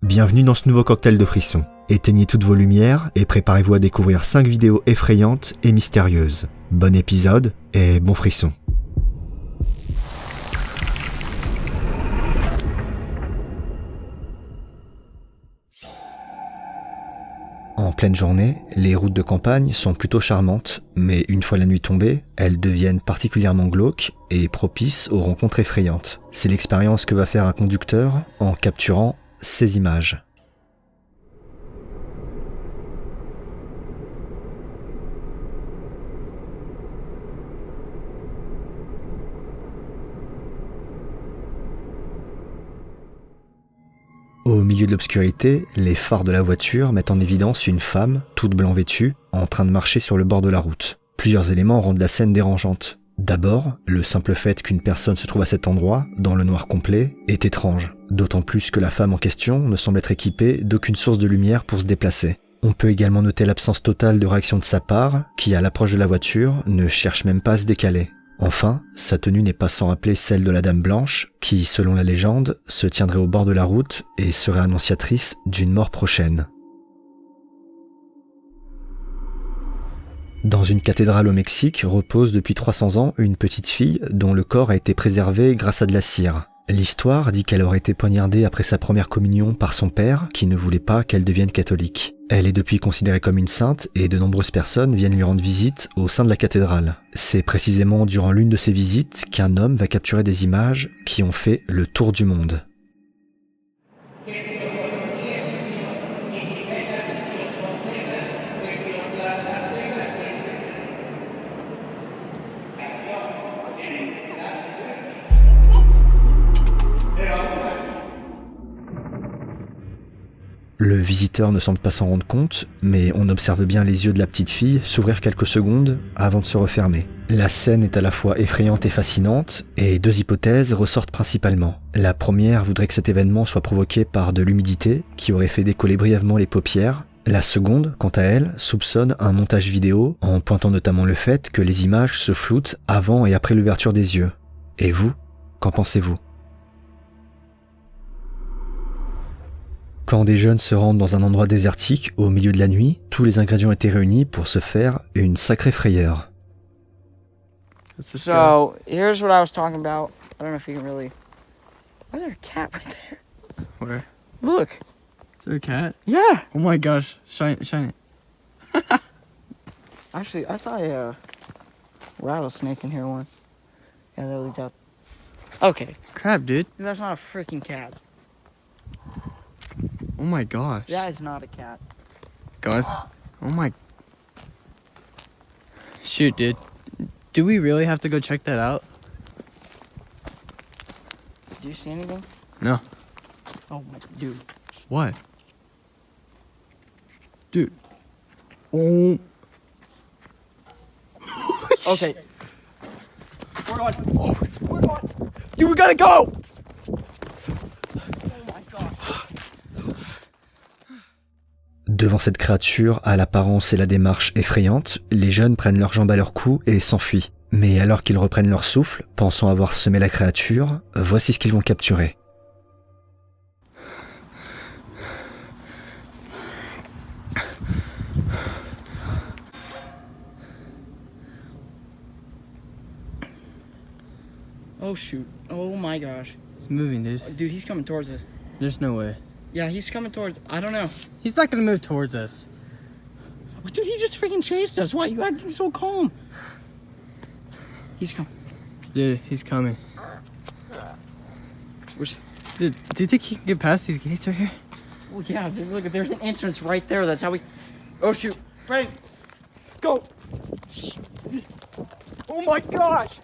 Bienvenue dans ce nouveau cocktail de frissons. Éteignez toutes vos lumières et préparez-vous à découvrir 5 vidéos effrayantes et mystérieuses. Bon épisode et bon frisson. En pleine journée, les routes de campagne sont plutôt charmantes, mais une fois la nuit tombée, elles deviennent particulièrement glauques et propices aux rencontres effrayantes. C'est l'expérience que va faire un conducteur en capturant ces images. Au milieu de l'obscurité, les phares de la voiture mettent en évidence une femme, toute blanc vêtue, en train de marcher sur le bord de la route. Plusieurs éléments rendent la scène dérangeante. D'abord, le simple fait qu'une personne se trouve à cet endroit, dans le noir complet, est étrange. D'autant plus que la femme en question ne semble être équipée d'aucune source de lumière pour se déplacer. On peut également noter l'absence totale de réaction de sa part, qui à l'approche de la voiture ne cherche même pas à se décaler. Enfin, sa tenue n'est pas sans rappeler celle de la Dame Blanche, qui, selon la légende, se tiendrait au bord de la route et serait annonciatrice d'une mort prochaine. Dans une cathédrale au Mexique repose depuis 300 ans une petite fille dont le corps a été préservé grâce à de la cire. L'histoire dit qu'elle aurait été poignardée après sa première communion par son père, qui ne voulait pas qu'elle devienne catholique. Elle est depuis considérée comme une sainte et de nombreuses personnes viennent lui rendre visite au sein de la cathédrale. C'est précisément durant l'une de ces visites qu'un homme va capturer des images qui ont fait le tour du monde. Le visiteur ne semble pas s'en rendre compte, mais on observe bien les yeux de la petite fille s'ouvrir quelques secondes avant de se refermer. La scène est à la fois effrayante et fascinante, et deux hypothèses ressortent principalement. La première voudrait que cet événement soit provoqué par de l'humidité qui aurait fait décoller brièvement les paupières. La seconde, quant à elle, soupçonne un montage vidéo en pointant notamment le fait que les images se floutent avant et après l'ouverture des yeux. Et vous, qu'en pensez-vous ? Quand des jeunes se rendent dans un endroit désertique, au milieu de la nuit, tous les ingrédients étaient réunis pour se faire une sacrée frayeur. So, here's what I was talking about. I don't know if you can really... Why is there a cat right there? Where? Look. Is there a cat? Yeah. Oh my gosh. Shine it. Actually, I saw a rattlesnake in here once. Yeah, that leads up. Okay. Crap, dude. That's not a freaking cat. Oh my gosh. That is not a cat. Guys. Oh my... Shoot, dude. Do we really have to go check that out? Do you see anything? No. Oh my, dude. What? Dude. Oh. Okay. We're going. Oh, we're going. Dude, we gotta go! Devant cette créature à l'apparence et la démarche effrayante, les jeunes prennent leurs jambes à leur cou et s'enfuient. Mais alors qu'ils reprennent leur souffle, pensant avoir semé la créature, voici ce qu'ils vont capturer. Oh shoot. Oh my gosh. It's moving, dude. Dude, he's coming towards us. There's no way. Yeah, he's coming towards... I don't know. He's not gonna move towards us. Dude, he just freaking chased us. Why are you acting so calm? He's coming. Dude, he's coming. Where's... Dude, do you think he can get past these gates right here? Oh yeah, dude, look, there's an entrance right there. That's how we... Oh shoot. Ready. Go. Oh my gosh.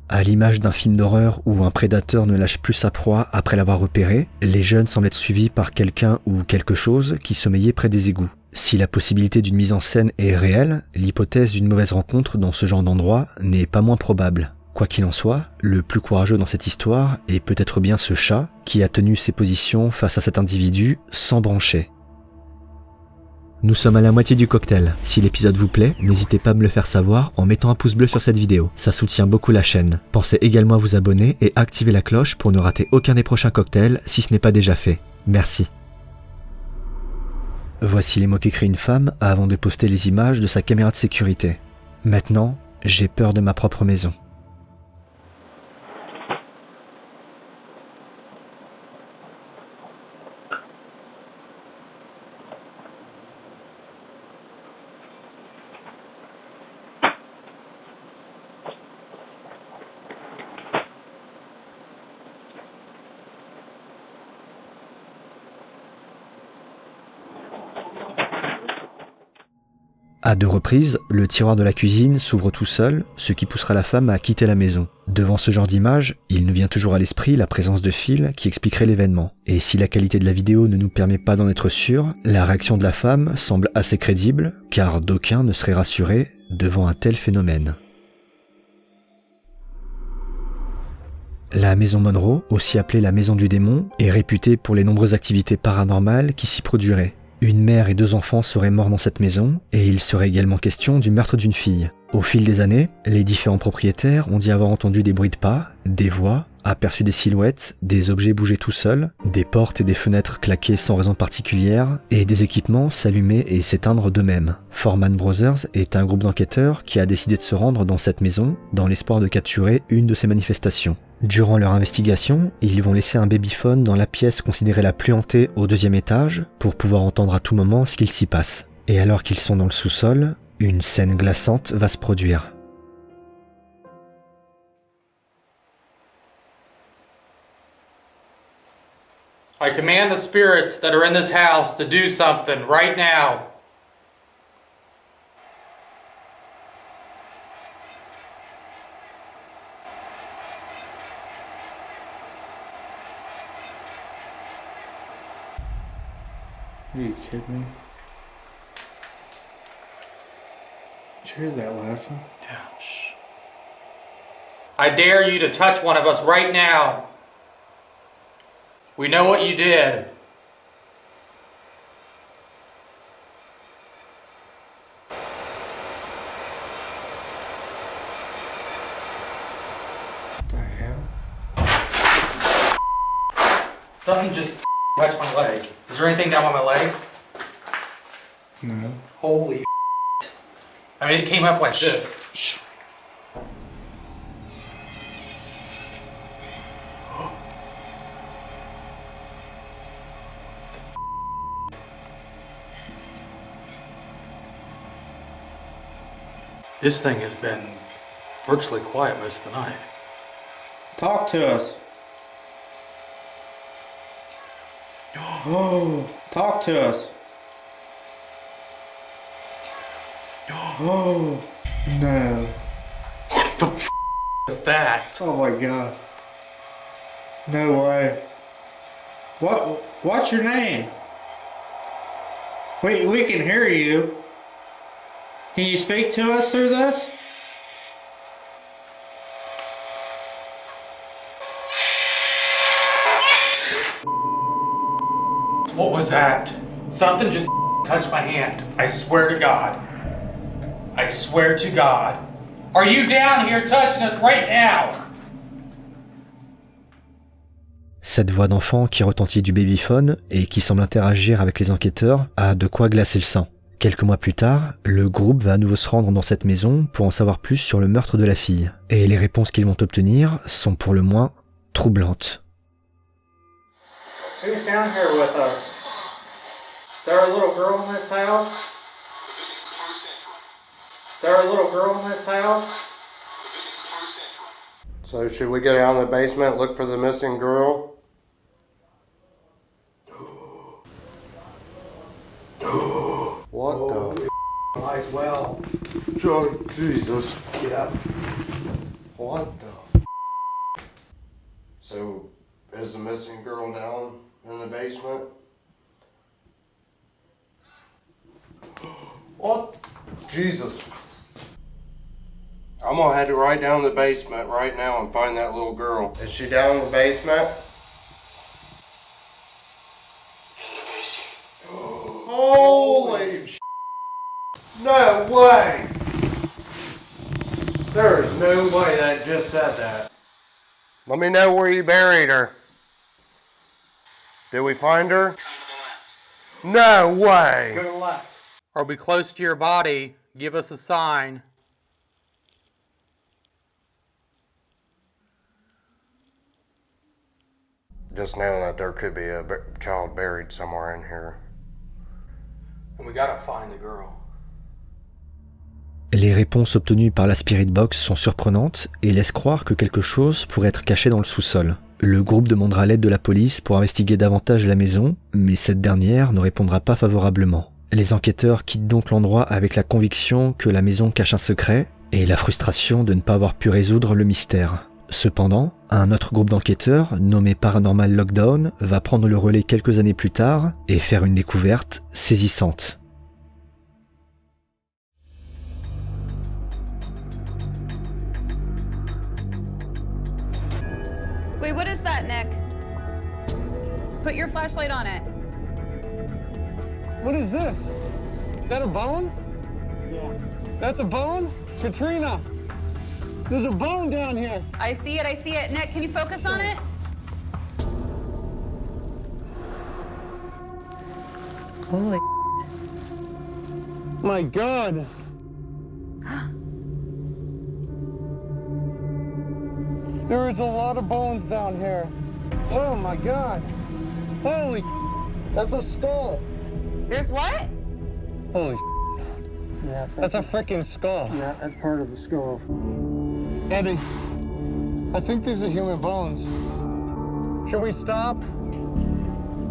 À l'image d'un film d'horreur où un prédateur ne lâche plus sa proie après l'avoir repéré, les jeunes semblent être suivis par quelqu'un ou quelque chose qui sommeillait près des égouts. Si la possibilité d'une mise en scène est réelle, l'hypothèse d'une mauvaise rencontre dans ce genre d'endroit n'est pas moins probable. Quoi qu'il en soit, le plus courageux dans cette histoire est peut-être bien ce chat qui a tenu ses positions face à cet individu sans brancher. Nous sommes à la moitié du cocktail. Si l'épisode vous plaît, n'hésitez pas à me le faire savoir en mettant un pouce bleu sur cette vidéo. Ça soutient beaucoup la chaîne. Pensez également à vous abonner et activer la cloche pour ne rater aucun des prochains cocktails si ce n'est pas déjà fait. Merci. Voici les mots qu'écrit une femme avant de poster les images de sa caméra de sécurité. Maintenant, j'ai peur de ma propre maison. À 2 reprises, le tiroir de la cuisine s'ouvre tout seul, ce qui poussera la femme à quitter la maison. Devant ce genre d'image, il nous vient toujours à l'esprit la présence de fils qui expliquerait l'événement. Et si la qualité de la vidéo ne nous permet pas d'en être sûr, la réaction de la femme semble assez crédible, car d'aucuns ne seraient rassurés devant un tel phénomène. La maison Monroe, aussi appelée la maison du démon, est réputée pour les nombreuses activités paranormales qui s'y produiraient. Une mère et 2 enfants seraient morts dans cette maison, et il serait également question du meurtre d'une fille. Au fil des années, les différents propriétaires ont dit avoir entendu des bruits de pas, des voix, aperçu des silhouettes, des objets bouger tout seuls, des portes et des fenêtres claquer sans raison particulière, et des équipements s'allumer et s'éteindre d'eux-mêmes. Foreman Brothers est un groupe d'enquêteurs qui a décidé de se rendre dans cette maison dans l'espoir de capturer une de ces manifestations. Durant leur investigation, ils vont laisser un babyphone dans la pièce considérée la plus hantée au 2e étage pour pouvoir entendre à tout moment ce qu'il s'y passe. Et alors qu'ils sont dans le sous-sol, une scène glaçante va se produire. I command the spirits that are in this house to do something right now. Are you kidding me? Did you hear that laughing? Yeah, shh. I dare you to touch one of us right now. We know what you did. What the hell? Something just touched my leg. Is there anything down by my leg? No. Holy I mean, it came up like this. Shh. This thing has been virtually quiet most of the night. Talk to us. Oh, talk to us. Oh, no. What the is that? Oh my God. No way. What's your name? We can hear you. Can you speak to us through this? What was that? Something just touched my hand. I swear to God. I swear to God. Are you down here touching us right now? Cette voix d'enfant qui retentit du babyphone et qui semble interagir avec les enquêteurs a de quoi glacer le sang. Quelques mois plus tard, le groupe va à nouveau se rendre dans cette maison pour en savoir plus sur le meurtre de la fille. Et les réponses qu'ils vont obtenir sont pour le moins troublantes. Who's down here with us? Is there a little girl in this house? Is there a little girl in this house? So should we go down to the basement, look for the missing girl? What the Might as well. Jesus. Yeah. What the So is the missing girl down in the basement? What? Jesus. I'm gonna head right down to the basement right now and find that little girl. Is she down in the basement? Holy sh**. No way! There is no way that just said that. Let me know where you buried her. Did we find her? No way! Go to the left. Are we close to your body? Give us a sign. Just knowing that there could be a child buried somewhere in here. And we gotta find the girl. Les réponses obtenues par la Spirit Box sont surprenantes et laissent croire que quelque chose pourrait être caché dans le sous-sol. Le groupe demandera l'aide de la police pour investiguer davantage la maison, mais cette dernière ne répondra pas favorablement. Les enquêteurs quittent donc l'endroit avec la conviction que la maison cache un secret et la frustration de ne pas avoir pu résoudre le mystère. Cependant, un autre groupe d'enquêteurs, nommé Paranormal Lockdown, va prendre le relais quelques années plus tard et faire une découverte saisissante. Wait, what is that, Nick? Put your flashlight on it. What is this? Is that a bone? Yeah. That's a bone? Katrina! There's a bone down here. I see it, I see it. Nick, can you focus on it? Holy My God. There is a lot of bones down here. Oh my God. Holy that's a skull. There's what? Holy yeah, that's a freaking skull. Yeah, that's part of the skull. Eddie, I think these are human bones. Should we stop?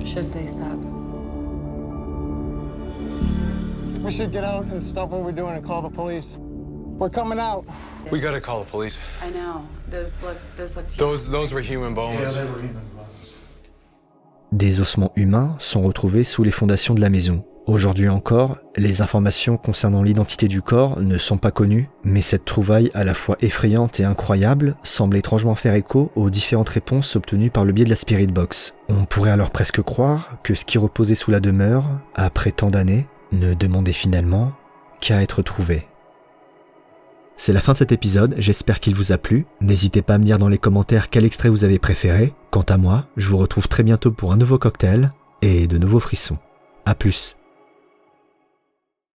Should they stop? We should get out and stop what we're doing and call the police. We're coming out. We gotta call the police. I know. Those looked Those were human bones. Yeah, they were human bones. Des ossements humains sont retrouvés sous les fondations de la maison. Aujourd'hui encore, les informations concernant l'identité du corps ne sont pas connues, mais cette trouvaille à la fois effrayante et incroyable semble étrangement faire écho aux différentes réponses obtenues par le biais de la Spirit Box. On pourrait alors presque croire que ce qui reposait sous la demeure, après tant d'années, ne demandait finalement qu'à être trouvé. C'est la fin de cet épisode, j'espère qu'il vous a plu. N'hésitez pas à me dire dans les commentaires quel extrait vous avez préféré. Quant à moi, je vous retrouve très bientôt pour un nouveau cocktail et de nouveaux frissons. A plus.